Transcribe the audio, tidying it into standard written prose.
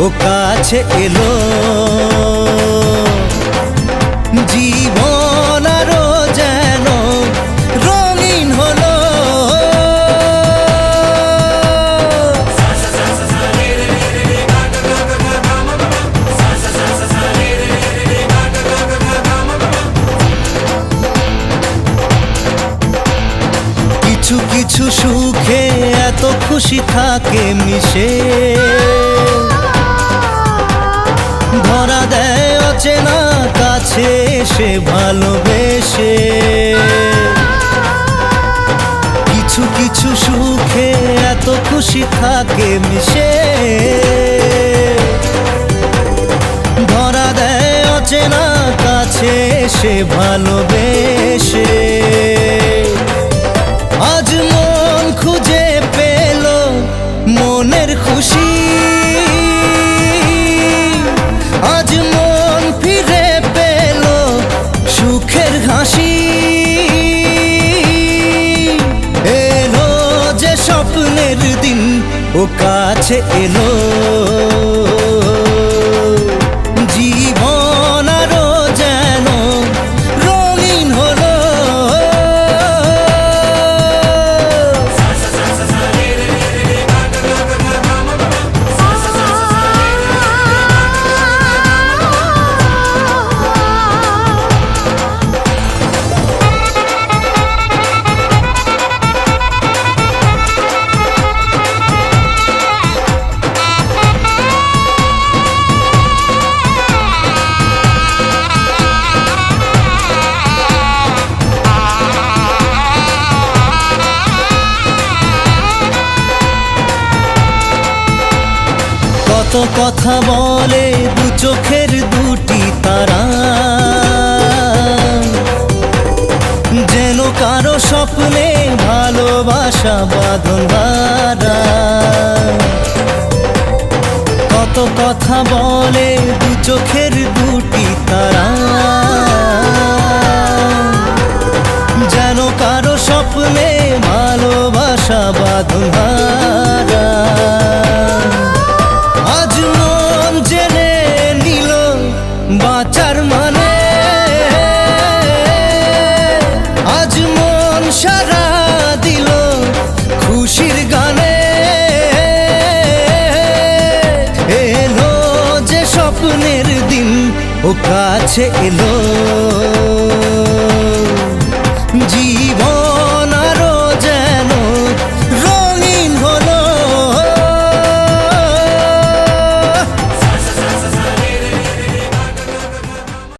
ও কাছে এলো, জীবন আরো যেন রঙিন হলো। কিছু কিছু সুখে এত খুশি থাকে মিশে, ধরা দেয় অচেনা কাছে এসে ভালোবেসে। কিছু কিছু সুখে এত খুশি থাকে মিশে, ধরা দেয় অচেনা কাছে এসে ভালোবেসে। আজ মন খুঁজে পেল মনের খুশি, আজ মন ফিরে পেল সুখের হাসি। এলো যে স্বপ্নের দিন, ও কাছে এলো, জীবন আরো যেন রঙিন হলো। কত কথা বলে দু চোখের দুটি তারা, যেন কারো স্বপ্নে ভালোবাসা বাঁধন হারা। কত কথা বলে দু চোখের দুটি তারা, যেন কারো স্বপ্নে ভালোবাসা বাঁধন হারা। আজ মন জেনে নিল বাঁচার মানে, আজ মন সারা দিল খুশির গানে। এলো যে স্বপ্নের দিন, ও কাছে এলো, জীবন